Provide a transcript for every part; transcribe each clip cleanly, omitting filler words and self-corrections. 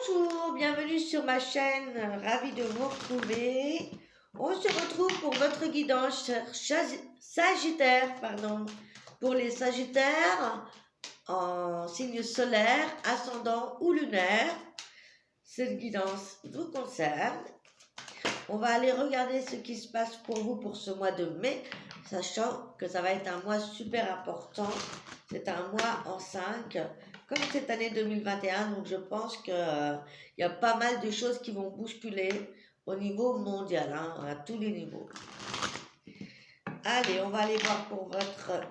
Bonjour, bienvenue sur ma chaîne, ravie de vous retrouver. On se retrouve pour votre guidance Sagittaire, pour les Sagittaires en signe solaire, ascendant ou lunaire. Cette guidance vous concerne. On va aller regarder ce qui se passe pour vous pour ce mois de mai, sachant que ça va être un mois super important. C'est un mois en 5, comme cette année 2021, donc je pense qu'il y a pas mal de choses qui vont bousculer au niveau mondial, à tous les niveaux. Allez, on va aller voir pour votre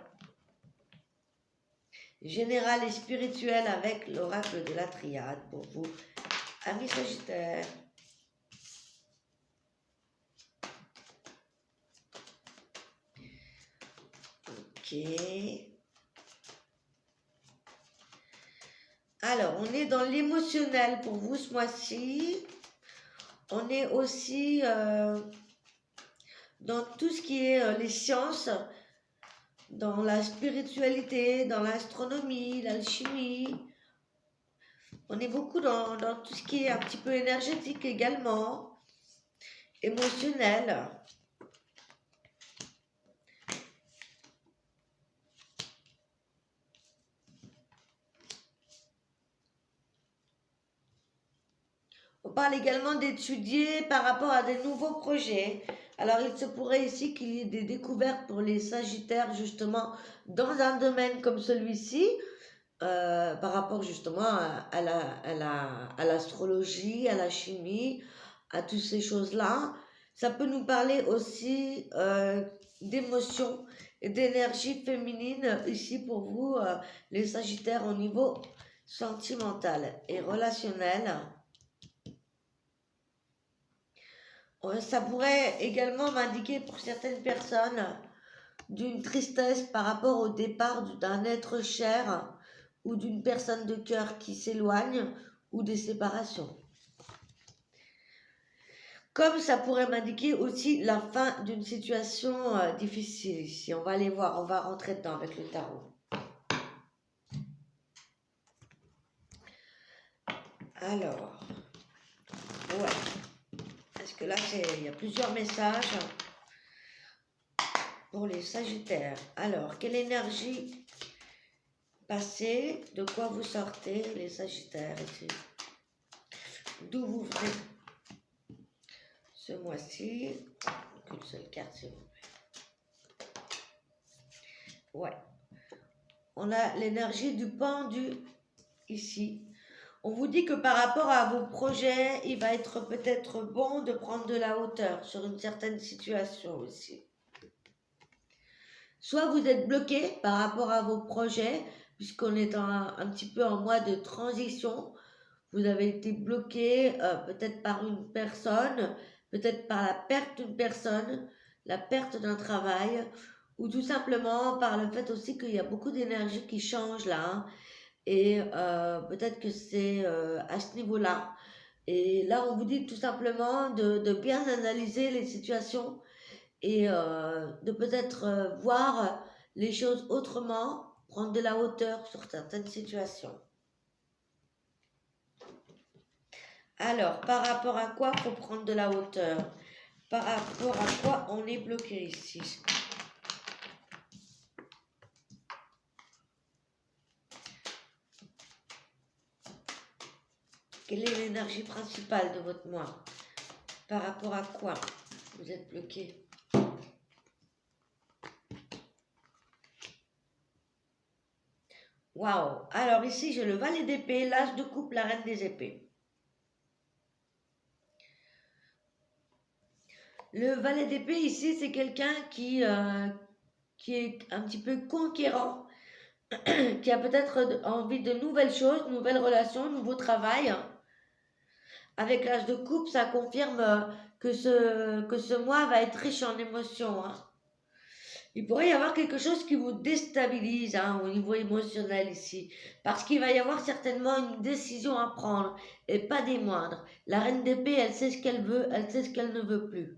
général et spirituel avec l'oracle de la triade pour vous, amis Sagittaires. Ok. Alors, on est dans l'émotionnel pour vous ce mois-ci. On est aussi dans tout ce qui est les sciences, dans la spiritualité, dans l'astronomie, l'alchimie. On est beaucoup dans tout ce qui est un petit peu énergétique également, émotionnel. On parle également d'étudier par rapport à des nouveaux projets. Alors, il se pourrait ici qu'il y ait des découvertes pour les Sagittaires, justement, dans un domaine comme celui-ci, par rapport justement à l'astrologie, à la chimie, à toutes ces choses-là. Ça peut nous parler aussi d'émotions et d'énergie féminine, ici pour vous, les Sagittaires, au niveau sentimental et relationnel. Ça pourrait également m'indiquer pour certaines personnes d'une tristesse par rapport au départ d'un être cher ou d'une personne de cœur qui s'éloigne ou des séparations. Comme ça pourrait m'indiquer aussi la fin d'une situation difficile ici. On va aller voir, on va rentrer dedans avec le tarot. Alors, ouais. Parce que là, il y a plusieurs messages pour les Sagittaires. Alors, quelle énergie passée, de quoi vous sortez, les Sagittaires ici? D'où vous venez ce mois-ci? Qu'une seule carte, s'il vous plaît. Ouais. On a l'énergie du pendu ici. On vous dit que par rapport à vos projets, il va être peut-être bon de prendre de la hauteur sur une certaine situation aussi. Soit vous êtes bloqué par rapport à vos projets, puisqu'on est un petit peu en mois de transition. Vous avez été bloqué peut-être par une personne, peut-être par la perte d'une personne, la perte d'un travail, ou tout simplement par le fait aussi qu'il y a beaucoup d'énergie qui change là. Et peut-être que c'est à ce niveau-là. Et là, on vous dit tout simplement de bien analyser les situations et de peut-être voir les choses autrement, prendre de la hauteur sur certaines situations. Alors, par rapport à quoi faut prendre de la hauteur? Par rapport à quoi on est bloqué ici? Quelle est l'énergie principale de votre mois? Par rapport à quoi vous êtes bloqué? Waouh! Alors ici, j'ai le valet d'épée, l'as de coupe, la reine des épées. Le valet d'épée ici, c'est quelqu'un qui est un petit peu conquérant, qui a peut-être envie de nouvelles choses, nouvelles relations, nouveau travail. Avec l'âge de coupe, ça confirme que ce mois va être riche en émotions. Il pourrait y avoir quelque chose qui vous déstabilise au niveau émotionnel ici, parce qu'il va y avoir certainement une décision à prendre, et pas des moindres. La reine d'épée, elle sait ce qu'elle veut, elle sait ce qu'elle ne veut plus.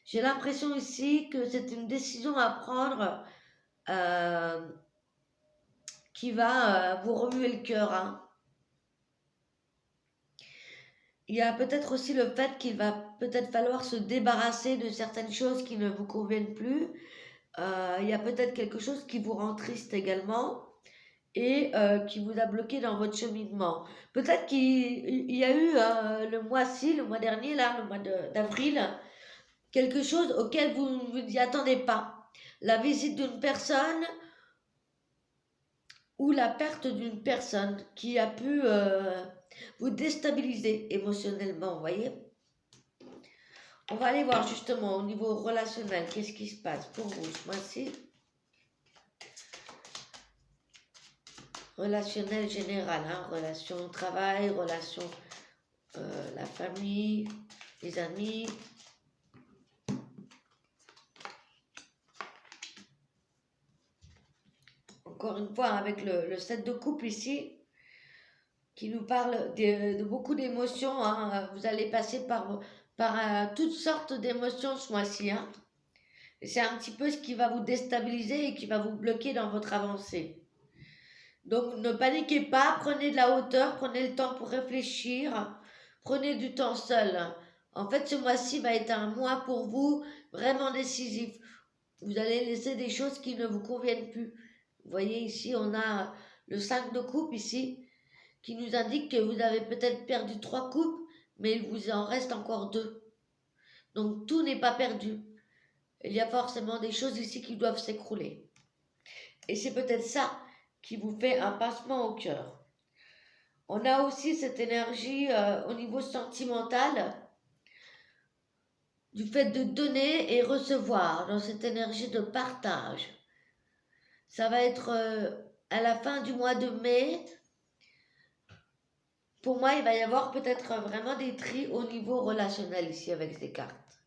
J'ai l'impression ici que c'est une décision à prendre qui va vous remuer le cœur. Il y a peut-être aussi le fait qu'il va peut-être falloir se débarrasser de certaines choses qui ne vous conviennent plus. Il y a peut-être quelque chose qui vous rend triste également et qui vous a bloqué dans votre cheminement. Peut-être qu'il y a eu le mois-ci, le mois dernier, là, le mois d'avril, quelque chose auquel vous ne vous y attendez pas. La visite d'une personne ou la perte d'une personne qui a pu vous déstabiliser émotionnellement, vous voyez. On va aller voir justement au niveau relationnel, qu'est-ce qui se passe pour vous ce mois-ci. Relationnel général, hein, relation au travail, relation la famille, les amis. Encore une fois, avec le 7 de coupe ici, qui nous parle de beaucoup d'émotions. Hein. Vous allez passer par toutes sortes d'émotions ce mois-ci. Hein. Et c'est un petit peu ce qui va vous déstabiliser et qui va vous bloquer dans votre avancée. Donc ne paniquez pas, prenez de la hauteur, prenez le temps pour réfléchir, prenez du temps seul. En fait, ce mois-ci va être un mois pour vous vraiment décisif. Vous allez laisser des choses qui ne vous conviennent plus. Vous voyez ici, on a le 5 de coupe ici, qui nous indique que vous avez peut-être perdu 3 coupes, mais il vous en reste encore 2. Donc tout n'est pas perdu. Il y a forcément des choses ici qui doivent s'écrouler. Et c'est peut-être ça qui vous fait un pincement au cœur. On a aussi cette énergie au niveau sentimental, du fait de donner et recevoir, dans cette énergie de partage. Ça va être à la fin du mois de mai. Pour moi, il va y avoir peut-être vraiment des tris au niveau relationnel ici avec ces cartes.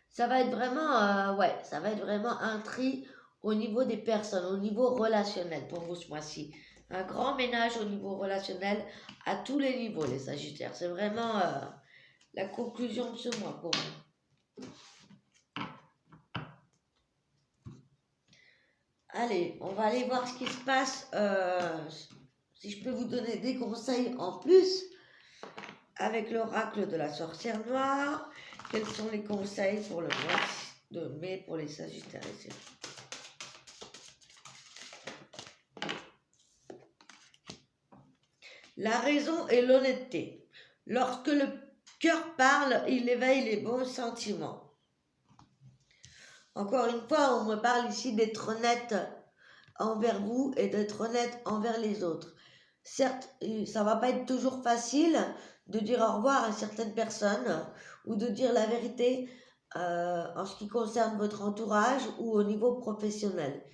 Ça va être vraiment, ça va être vraiment un tri au niveau des personnes, au niveau relationnel pour vous ce mois-ci. Un grand ménage au niveau relationnel à tous les niveaux, les Sagittaires. C'est vraiment la conclusion de ce mois pour vous. Allez, on va aller voir ce qui se passe. Si je peux vous donner des conseils en plus avec l'oracle de la sorcière noire. Quels sont les conseils pour le mois de mai pour les Sagittaires ici? La raison et l'honnêteté. Lorsque le cœur parle, il éveille les bons sentiments. Encore une fois, on me parle ici d'être honnête envers vous et d'être honnête envers les autres. Certes, ça va pas être toujours facile de dire au revoir à certaines personnes ou de dire la vérité en ce qui concerne votre entourage ou au niveau professionnel.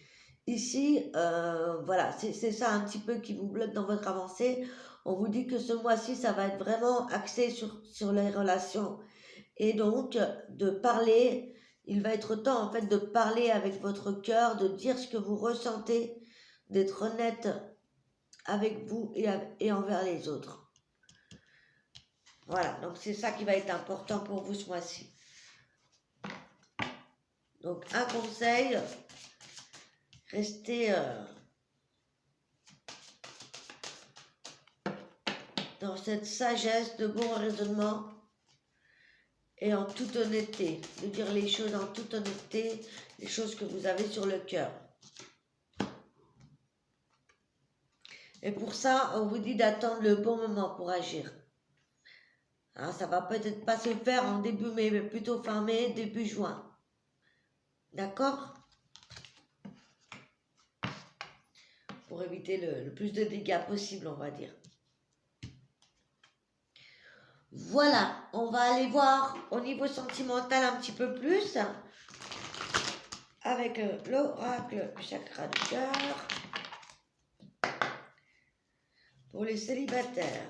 Ici, voilà, c'est ça un petit peu qui vous bloque dans votre avancée. On vous dit que ce mois-ci, ça va être vraiment axé sur les relations. Et donc, de parler, il va être temps en fait de parler avec votre cœur, de dire ce que vous ressentez, d'être honnête avec vous et envers les autres. Voilà, donc c'est ça qui va être important pour vous ce mois-ci. Donc, un conseil, restez dans cette sagesse de bon raisonnement et en toute honnêteté, de dire les choses en toute honnêteté, les choses que vous avez sur le cœur. Et pour ça, on vous dit d'attendre le bon moment pour agir. Hein, ça va peut-être pas se faire en début mai, mais plutôt fin mai, début juin. D'accord? Pour éviter le plus de dégâts possible, on va dire. Voilà, on va aller voir au niveau sentimental un petit peu plus avec l'oracle du chakra du cœur pour les célibataires.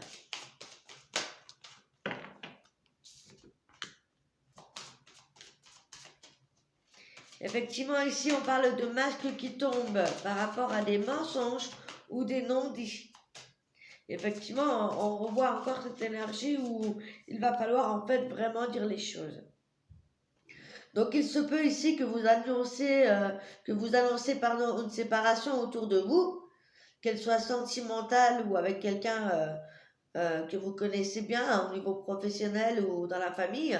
Effectivement, ici, on parle de masques qui tombent par rapport à des mensonges ou des non-dits. Effectivement, on revoit encore cette énergie où il va falloir en fait vraiment dire les choses. Donc, il se peut ici que vous annoncez, une séparation autour de vous, qu'elle soit sentimentale ou avec quelqu'un que vous connaissez bien au niveau professionnel ou dans la famille.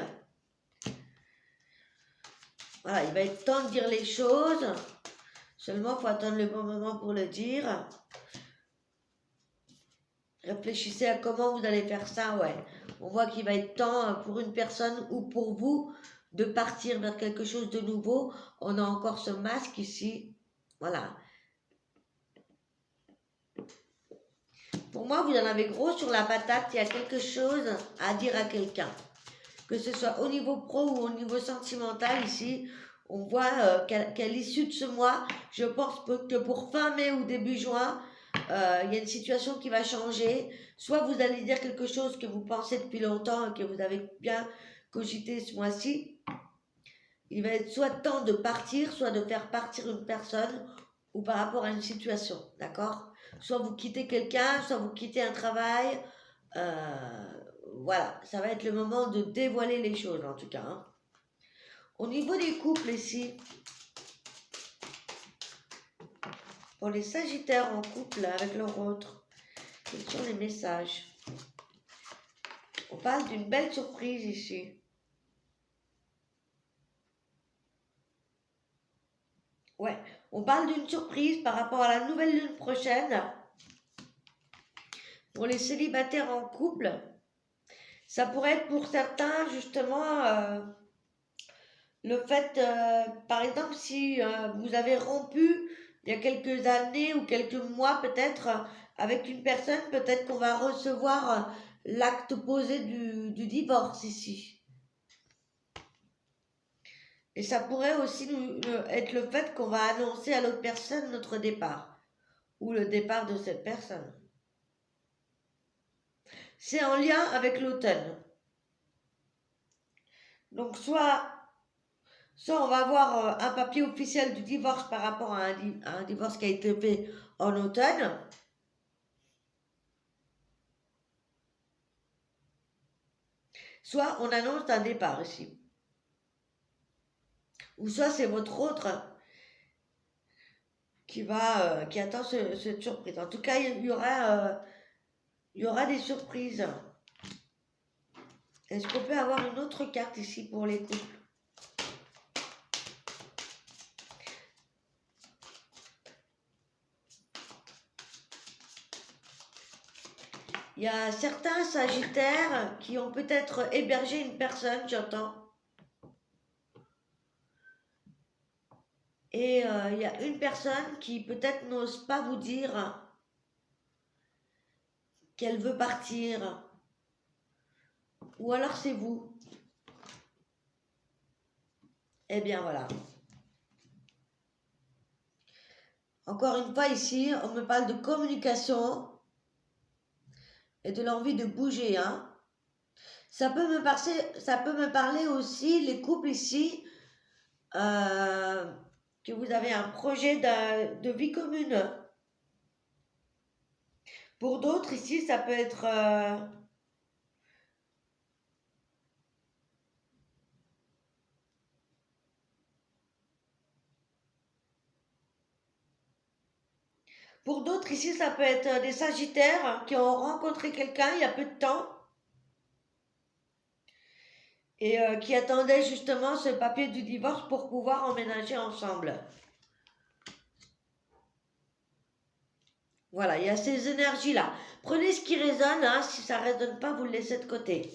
Voilà, il va être temps de dire les choses. Seulement, il faut attendre le bon moment pour le dire. Réfléchissez à comment vous allez faire ça, ouais. On voit qu'il va être temps pour une personne ou pour vous de partir vers quelque chose de nouveau. On a encore ce masque ici. Voilà. Pour moi, vous en avez gros sur la patate. Il y a quelque chose à dire à quelqu'un. Que ce soit au niveau pro ou au niveau sentimental ici. On voit qu'à l'issue de ce mois, je pense que pour fin mai ou début juin, il y a une situation qui va changer. Soit vous allez dire quelque chose que vous pensez depuis longtemps et que vous avez bien cogité ce mois-ci. Il va être soit temps de partir, soit de faire partir une personne ou par rapport à une situation, d'accord? Soit vous quittez quelqu'un, soit vous quittez un travail. Voilà, ça va être le moment de dévoiler les choses en tout cas, hein. Au niveau des couples ici, pour les Sagittaires en couple avec leur autre, quels sont les messages? On parle d'une belle surprise ici. Ouais, on parle d'une surprise par rapport à la nouvelle lune prochaine. Pour les célibataires en couple, ça pourrait être pour certains justement le fait, par exemple, si vous avez rompu il y a quelques années ou quelques mois peut-être avec une personne, peut-être qu'on va recevoir l'acte posé du divorce ici. Et ça pourrait aussi être le fait qu'on va annoncer à l'autre personne notre départ ou le départ de cette personne. C'est en lien avec l'automne. Donc soit on va avoir un papier officiel du divorce par rapport à un divorce qui a été fait en automne. Soit on annonce un départ ici. Ou soit c'est votre autre qui attend cette surprise. En tout cas, il y aura des surprises. Est-ce qu'on peut avoir une autre carte ici pour les couples? Il y a certains Sagittaires qui ont peut-être hébergé une personne, j'entends. Et il y a une personne qui peut-être n'ose pas vous dire qu'elle veut partir. Ou alors c'est vous. Eh bien voilà. Encore une fois ici, on me parle de communication et de l'envie de bouger, hein. Ça peut me parler aussi, les couples ici, que vous avez un projet de vie commune. Pour d'autres ici, ça peut être pour d'autres ici, ça peut être des Sagittaires qui ont rencontré quelqu'un il y a peu de temps et qui attendaient justement ce papier du divorce pour pouvoir emménager ensemble. Voilà, il y a ces énergies-là. Prenez ce qui résonne, hein. Si ça ne résonne pas, vous le laissez de côté.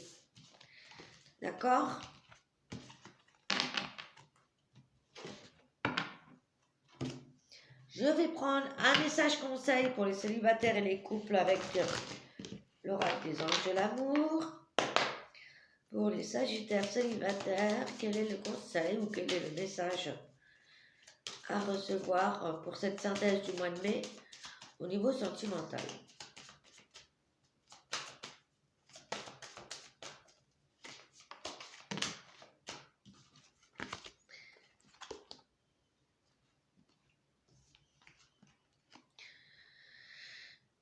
D'accord? Je vais prendre un message conseil pour les célibataires et les couples avec l'oracle des anges de l'amour. Pour les Sagittaires célibataires, quel est le conseil ou quel est le message à recevoir pour cette synthèse du mois de mai au niveau sentimental?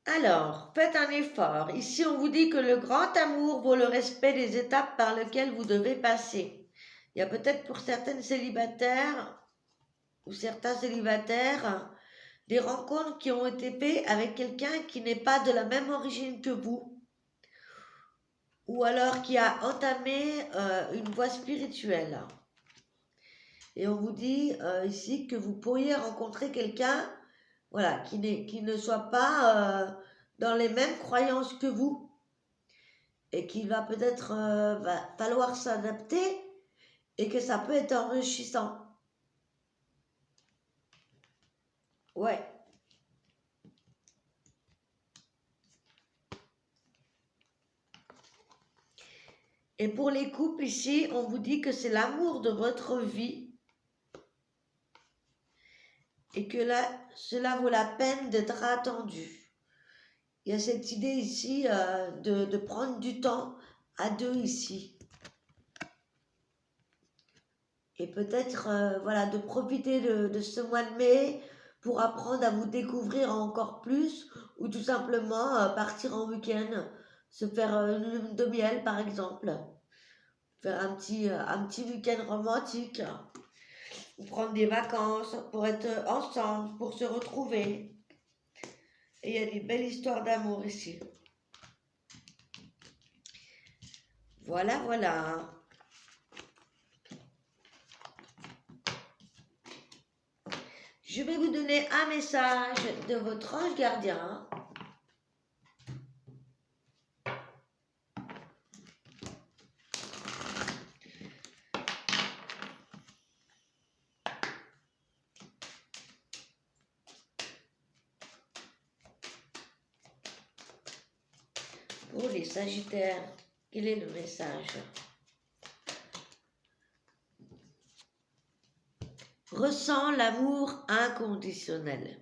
Alors, faites un effort. Ici, on vous dit que le grand amour vaut le respect des étapes par lesquelles vous devez passer. Il y a peut-être pour certaines célibataires ou certains célibataires des rencontres qui ont été faites avec quelqu'un qui n'est pas de la même origine que vous. ou alors qui a entamé une voie spirituelle. Et on vous dit ici que vous pourriez rencontrer quelqu'un, voilà, qui ne soit pas dans les mêmes croyances que vous et qui va peut-être va falloir s'adapter et que ça peut être enrichissant. Ouais. Et pour les couples ici, on vous dit que c'est l'amour de votre vie et que là, cela vaut la peine d'être attendu. Il y a cette idée ici de prendre du temps à deux ici. Et peut-être voilà, de profiter de ce mois de mai pour apprendre à vous découvrir encore plus ou tout simplement partir en week-end, se faire une lune de miel par exemple, faire un petit week-end romantique, ou prendre des vacances pour être ensemble, pour se retrouver. Et il y a des belles histoires d'amour ici. Voilà, voilà. Je vais vous donner un message de votre ange gardien. Pour les Sagittaires, quel est le message? Ressens l'amour inconditionnel.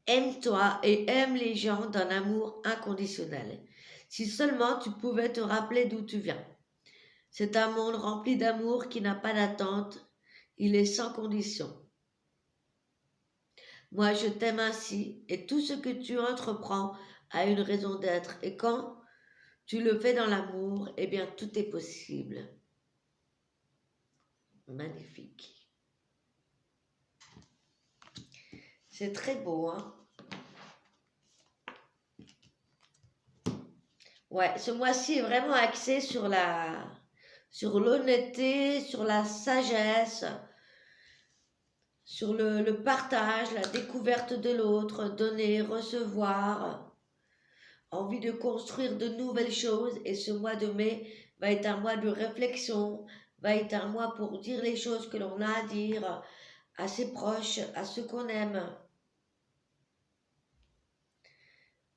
Aime-toi et aime les gens d'un amour inconditionnel. Si seulement tu pouvais te rappeler d'où tu viens. C'est un monde rempli d'amour qui n'a pas d'attente, il est sans condition. Moi, je t'aime ainsi et tout ce que tu entreprends a une raison d'être. Et quand tu le fais dans l'amour, eh bien, tout est possible. Magnifique. C'est très beau, hein? Ouais, ce mois-ci est vraiment axé sur l'honnêteté, sur la sagesse, sur le partage, la découverte de l'autre, donner, recevoir, envie de construire de nouvelles choses. Et ce mois de mai va être un mois de réflexion, va être un mois pour dire les choses que l'on a à dire à ses proches, à ceux qu'on aime.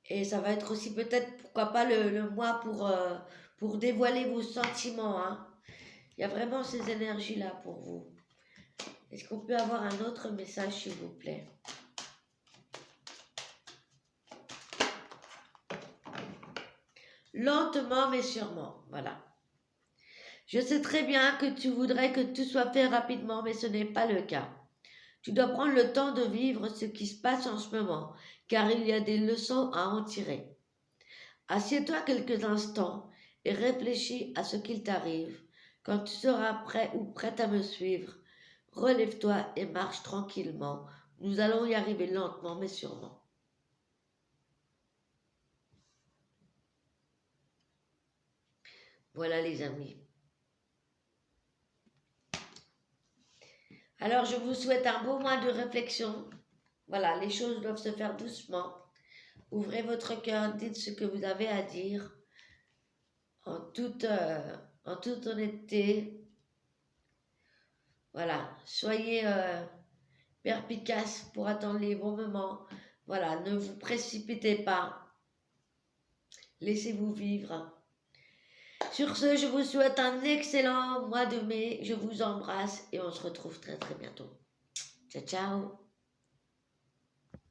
Et ça va être aussi peut-être, pourquoi pas, le mois pour dévoiler vos sentiments, hein. Il y a vraiment ces énergies-là pour vous. Est-ce qu'on peut avoir un autre message, s'il vous plaît? Lentement mais sûrement, voilà. Je sais très bien que tu voudrais que tout soit fait rapidement, mais ce n'est pas le cas. Tu dois prendre le temps de vivre ce qui se passe en ce moment, car il y a des leçons à en tirer. Assieds-toi quelques instants et réfléchis à ce qu'il t'arrive. Quand tu seras prêt ou prête à me suivre, relève-toi et marche tranquillement. Nous allons y arriver lentement mais sûrement. Voilà les amis. Alors je vous souhaite un beau mois de réflexion. Voilà, les choses doivent se faire doucement. Ouvrez votre cœur, dites ce que vous avez à dire en toute honnêteté. Voilà, soyez perspicace pour attendre les bons moments. Voilà, ne vous précipitez pas. Laissez-vous vivre. Sur ce, je vous souhaite un excellent mois de mai. Je vous embrasse et on se retrouve très très bientôt. Ciao, ciao.